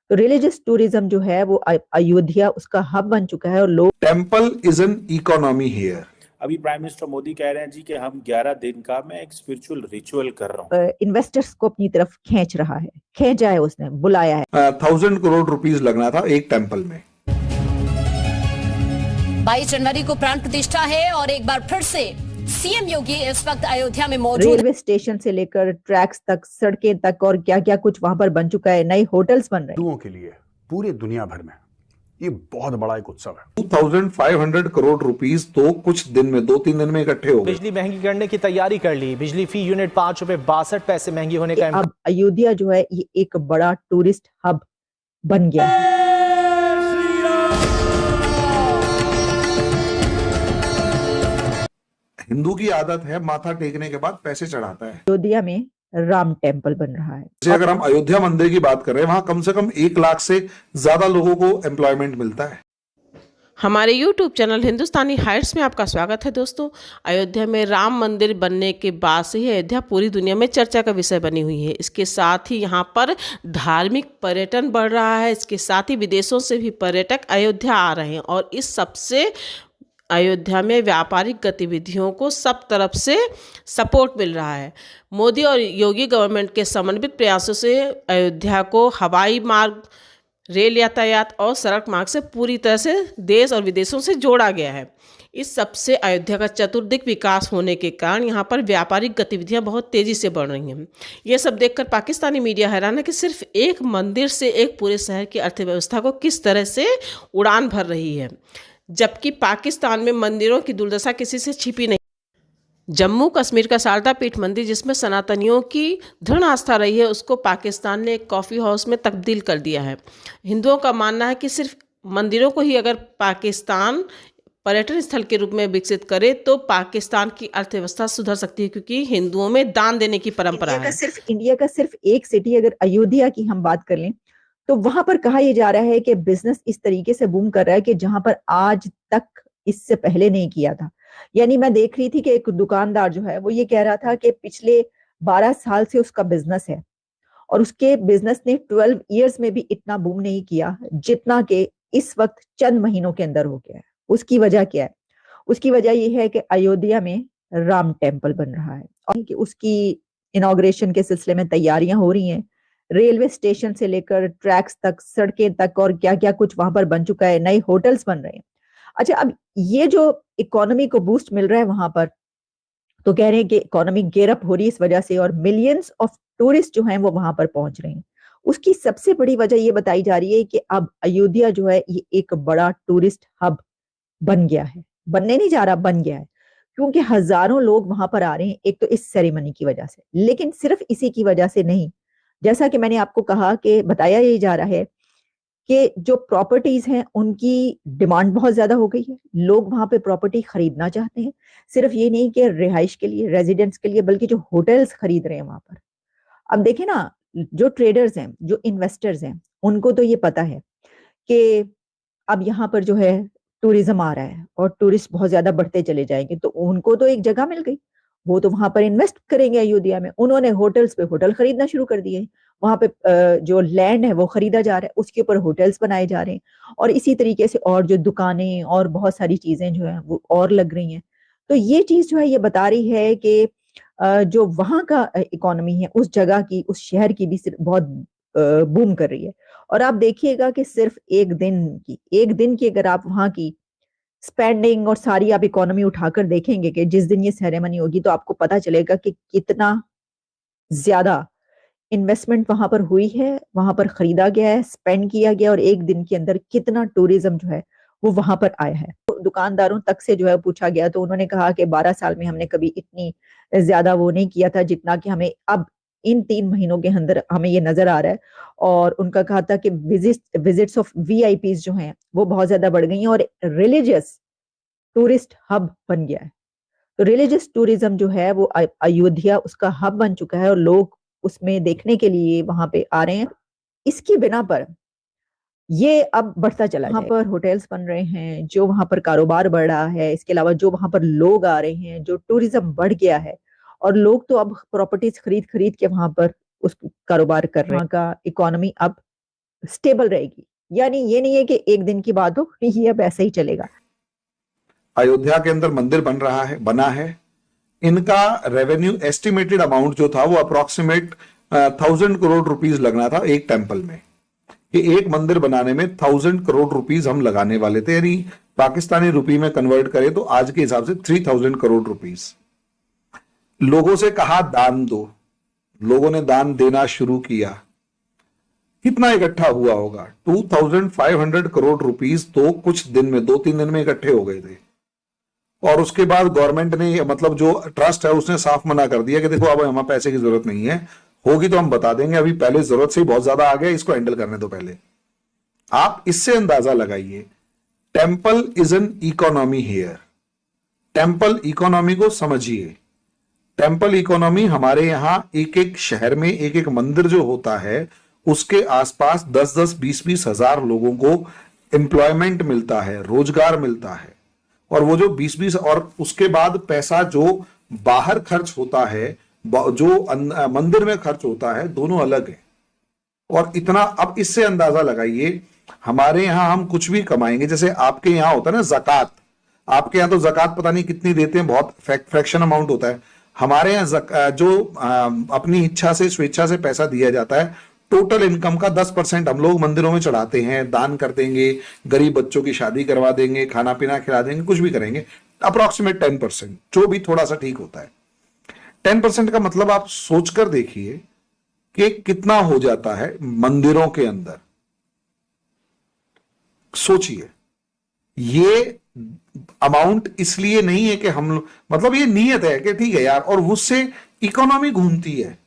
तो religious tourism जो है वो अयोध्या उसका हब बन चुका है और लोग temple is an economy here. अभी प्राइम मिनिस्टर मोदी कह रहे हैं जी कि हम 11 दिन का मैं एक स्पिरिचुअल रिचुअल कर रहा हूँ। इन्वेस्टर्स को अपनी तरफ खींच रहा है, खींचा है, उसने बुलाया है। 1000 करोड़ रुपीस लगना था एक टेम्पल में। 22 जनवरी को प्राण प्रतिष्ठा है और एक बार फिर से सीएम योगी इस वक्त अयोध्या में मौजूद। रेलवे स्टेशन से लेकर ट्रैक्स तक, सड़कें तक और क्या क्या कुछ वहां पर बन चुका है। नए होटल्स बन रहे हैं हिंदुओं के लिए पूरी दुनिया भर में। ये बहुत बड़ा एक उत्सव है। 2500 करोड़ रुपीस तो कुछ दिन में, 2-3 दिन में इकट्ठे हो गए। बिजली महंगी करने की तैयारी कर ली। बिजली फी यूनिट 5 रुपए 62 पैसे महंगी होने का। अब अयोध्या जो है ये एक बड़ा टूरिस्ट हब बन गया है। हिंदू की आदत है माथा टेकने के बाद पैसे चढ़ाता है। अयोध्या में राम टेम्पल बन रहा है। जैसे अगर हम अयोध्या मंदिर की बात कर रहे हैं, वहां कम से कम 1 लाख से ज्यादा लोगों को एम्प्लॉयमेंट मिलता है। हमारे YouTube चैनल हिंदुस्तानी हाइट्स में आपका स्वागत है। दोस्तों, अयोध्या में राम मंदिर बनने के बाद से ही अयोध्या पूरी दुनिया में चर्चा का विषय बनी हुई है। इसके साथ ही यहाँ पर धार्मिक पर्यटन बढ़ रहा है। इसके साथ ही विदेशों से भी पर्यटक अयोध्या आ रहे हैं और इस सबसे अयोध्या में व्यापारिक गतिविधियों को सब तरफ से सपोर्ट मिल रहा है। मोदी और योगी गवर्नमेंट के समन्वित प्रयासों से अयोध्या को हवाई मार्ग, रेल यातायात और सड़क मार्ग से पूरी तरह से देश और विदेशों से जोड़ा गया है। इस सबसे अयोध्या का चतुर्दिक विकास होने के कारण यहाँ पर व्यापारिक गतिविधियाँ बहुत तेज़ी से बढ़ रही हैं। ये सब देखकर पाकिस्तानी मीडिया हैरान है कि सिर्फ एक मंदिर से एक पूरे शहर की अर्थव्यवस्था को किस तरह से उड़ान भर रही है, जबकि पाकिस्तान में मंदिरों की दुर्दशा किसी से छिपी नहीं। जम्मू कश्मीर का शारदा पीठ मंदिर, जिसमें सनातनियों की दृढ़ आस्था रही है, उसको पाकिस्तान ने एक कॉफ़ी हाउस में तब्दील कर दिया है। हिंदुओं का मानना है कि सिर्फ मंदिरों को ही अगर पाकिस्तान पर्यटन स्थल के रूप में विकसित करे तो पाकिस्तान की अर्थव्यवस्था सुधर सकती है, क्योंकि हिंदुओं में दान देने की परंपरा है। इंडिया का सिर्फ एक सिटी अगर अयोध्या की हम बात कर लें तो वहां पर कहा यह जा रहा है कि बिजनेस इस तरीके से बूम कर रहा है कि जहां पर आज तक इससे पहले नहीं किया था। यानी मैं देख रही थी कि एक दुकानदार जो है वो ये कह रहा था कि पिछले 12 साल से उसका बिजनेस है और उसके बिजनेस ने 12 इयर्स में भी इतना बूम नहीं किया जितना कि इस वक्त चंद महीनों के अंदर हो गया है। उसकी वजह क्या है? उसकी वजह यह है कि अयोध्या में राम टेम्पल बन रहा है और कि उसकी इनॉग्रेशन के सिलसिले में तैयारियां हो रही हैं। रेलवे स्टेशन से लेकर ट्रैक्स तक, सड़कें तक और क्या क्या कुछ वहां पर बन चुका है। नए होटल्स बन रहे हैं। अच्छा, अब ये जो इकोनॉमी को बूस्ट मिल रहा है वहां पर, तो कह रहे हैं कि इकोनॉमी गेयर अप हो रही है इस वजह से और मिलियंस ऑफ टूरिस्ट जो हैं वो वहां पर पहुंच रहे हैं। उसकी सबसे बड़ी वजह ये बताई जा रही है कि अब अयोध्या जो है ये एक बड़ा टूरिस्ट हब बन गया है। बनने नहीं जा रहा, बन गया है, क्योंकि हजारों लोग वहां पर आ रहे हैं। एक तो इस सेरेमनी की वजह से, लेकिन सिर्फ इसी की वजह से नहीं। जैसा कि मैंने आपको कहा कि बताया यही जा रहा है कि जो प्रॉपर्टीज हैं उनकी डिमांड बहुत ज्यादा हो गई है। लोग वहां पे प्रॉपर्टी खरीदना चाहते हैं, सिर्फ ये नहीं कि रिहाइश के लिए, रेजिडेंट्स के लिए, बल्कि जो होटल्स खरीद रहे हैं वहां पर। अब देखें ना, जो ट्रेडर्स हैं, जो इन्वेस्टर्स हैं, उनको तो ये पता है कि अब यहाँ पर जो है टूरिज्म आ रहा है और टूरिस्ट बहुत ज्यादा बढ़ते चले जाएंगे, तो उनको तो एक जगह मिल गई, वो तो वहां पर इन्वेस्ट करेंगे अयोध्या में। उन्होंने होटल्स पे होटल खरीदना शुरू कर दिए। वहां पे जो लैंड है वो खरीदा जा रहा है, उसके ऊपर होटल्स बनाए जा रहे हैं और इसी तरीके से और जो दुकानें और बहुत सारी चीजें जो है वो और लग रही हैं। तो ये चीज जो है ये बता रही है कि जो वहां का इकोनॉमी है उस जगह की, उस शहर की भी बहुत बूम कर रही है। और आप देखिएगा कि सिर्फ एक दिन की अगर आप वहां की स्पेंडिंग और सारी आप इकोनॉमी उठाकर देखेंगे कि जिस दिन ये सेरेमनी होगी तो आपको पता चलेगा कि कितना ज्यादा इन्वेस्टमेंट वहां पर हुई है, वहां पर खरीदा गया है, स्पेंड किया गया और एक दिन के अंदर कितना टूरिज्म जो है वो वहां पर आया है। तो दुकानदारों तक से जो है पूछा गया तो उन्होंने कहा कि 12 साल में हमने कभी इतनी ज्यादा वो नहीं किया था जितना कि हमें अब इन 3 महीनों के अंदर हमें ये नजर आ रहा है। और उनका कहा था कि विजिट्स ऑफ वीआईपीज जो हैं वो बहुत ज्यादा बढ़ गई हैं और रिलीजियस टूरिस्ट हब बन गया है। तो रिलीजियस टूरिज्म जो है वो अयोध्या उसका हब बन चुका है और लोग उसमें देखने के लिए वहां पे आ रहे हैं। इसकी बिना पर ये अब बढ़ता चला है। वहां पर होटल्स बन रहे हैं, जो वहां पर कारोबार बढ़ रहा है, इसके अलावा जो वहां पर लोग आ रहे हैं, जो टूरिज्म बढ़ गया है और लोग तो अब प्रॉपर्टीज खरीद खरीद के वहां पर उस कारोबार कर रहे हैं। वहां का इकोनॉमी अब स्टेबल रहेगी। यानी ये नहीं है कि एक दिन की बात हो, ये अब ऐसे ही चलेगा। अयोध्या के अंदर मंदिर बना है। इनका रेवेन्यू एस्टिमेटेड अमाउंट जो था वो अप्रोक्सीमेट 1000 करोड़ रुपीस लगना था एक टेंपल में। कि एक मंदिर बनाने में 1000 करोड़ रुपीस हम लगाने वाले थे, यानी पाकिस्तानी रुपये में कन्वर्ट करें तो आज के हिसाब से 3000 करोड़ रुपीस। लोगों से कहा दान दो, लोगों ने दान देना शुरू किया। कितना इकट्ठा हुआ होगा? 2500 करोड़ रुपीस तो कुछ दिन में, 2-3 दिन में इकट्ठे हो गए थे। और उसके बाद गवर्नमेंट ने, मतलब जो ट्रस्ट है उसने साफ मना कर दिया कि देखो अब हमें पैसे की जरूरत नहीं है, होगी तो हम बता देंगे, अभी पहले जरूरत से ही बहुत ज्यादा आ गया, इसको हैंडल करने दो पहले। आप इससे अंदाजा लगाइए, temple is an economy here. Temple economy को समझिए। टेम्पल इकोनॉमी हमारे यहां एक एक शहर में एक एक मंदिर जो होता है उसके आसपास 10-10, 20-20 हजार लोगों को एम्प्लॉयमेंट मिलता है, रोजगार मिलता है। और वो जो 20-20 और उसके बाद पैसा जो बाहर खर्च होता है, जो मंदिर में खर्च होता है, दोनों अलग है। और इतना, अब इससे अंदाजा लगाइए, हमारे यहां हम कुछ भी कमाएंगे, जैसे आपके यहां होता है ना जकात, आपके यहां तो जकात पता नहीं कितनी देते हैं, बहुत फ्रैक्शन अमाउंट होता है। हमारे यहां जो अपनी इच्छा से, स्वेच्छा से पैसा दिया जाता है, टोटल इनकम का 10% हम लोग मंदिरों में चढ़ाते हैं, दान कर देंगे, गरीब बच्चों की शादी करवा देंगे, खाना पीना खिला देंगे, कुछ भी करेंगे। अप्रोक्सीमेट 10%, जो भी थोड़ा सा ठीक होता है। 10% का मतलब आप सोचकर देखिए कि कितना हो जाता है मंदिरों के अंदर। सोचिए, ये अमाउंट इसलिए नहीं है कि हम, मतलब ये नियत है कि ठीक है यार, और उससे इकोनॉमी घूमती है।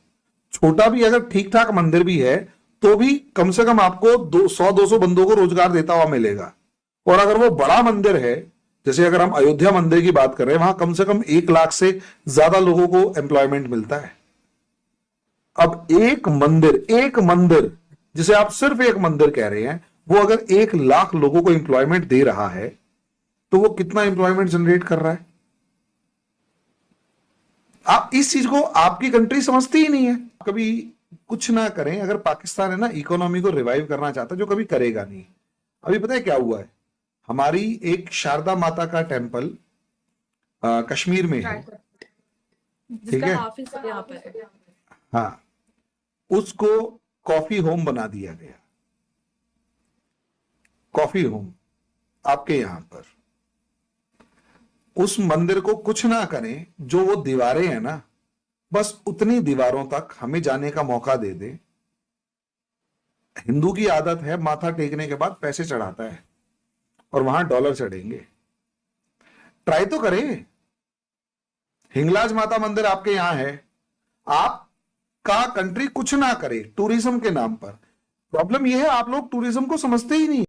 छोटा भी अगर ठीक ठाक मंदिर भी है तो भी कम से कम आपको 100-200 बंदों को रोजगार देता हुआ मिलेगा। और अगर वो बड़ा मंदिर है, जैसे अगर हम अयोध्या मंदिर की बात कर रहे हैं, वहां कम से कम 1 लाख से ज्यादा लोगों को एम्प्लॉयमेंट मिलता है। अब एक मंदिर जिसे आप सिर्फ एक मंदिर कह रहे हैं, वो अगर 1 लाख लोगों को एम्प्लॉयमेंट दे रहा है तो वो कितना एम्प्लॉयमेंट जनरेट कर रहा है? आप इस चीज को आपकी कंट्री समझती ही नहीं है। कभी कुछ ना करें, अगर पाकिस्तान है ना इकोनॉमी को रिवाइव करना चाहता है, जो कभी करेगा नहीं। अभी पता है क्या हुआ है? हमारी एक शारदा माता का टेम्पल कश्मीर में है, ठीक है, हाँ, उसको कॉफी होम बना दिया गया। कॉफी होम आपके यहां पर। उस मंदिर को कुछ ना करें, जो वो दीवारें हैं ना, बस उतनी दीवारों तक हमें जाने का मौका दे दे। हिंदू की आदत है माथा टेकने के बाद पैसे चढ़ाता है, और वहां डॉलर चढ़ेंगे। ट्राई तो करें। हिंगलाज माता मंदिर आपके यहां है, आपका कंट्री कुछ ना करे टूरिज्म के नाम पर। प्रॉब्लम यह है, आप लोग टूरिज्म को समझते ही नहीं।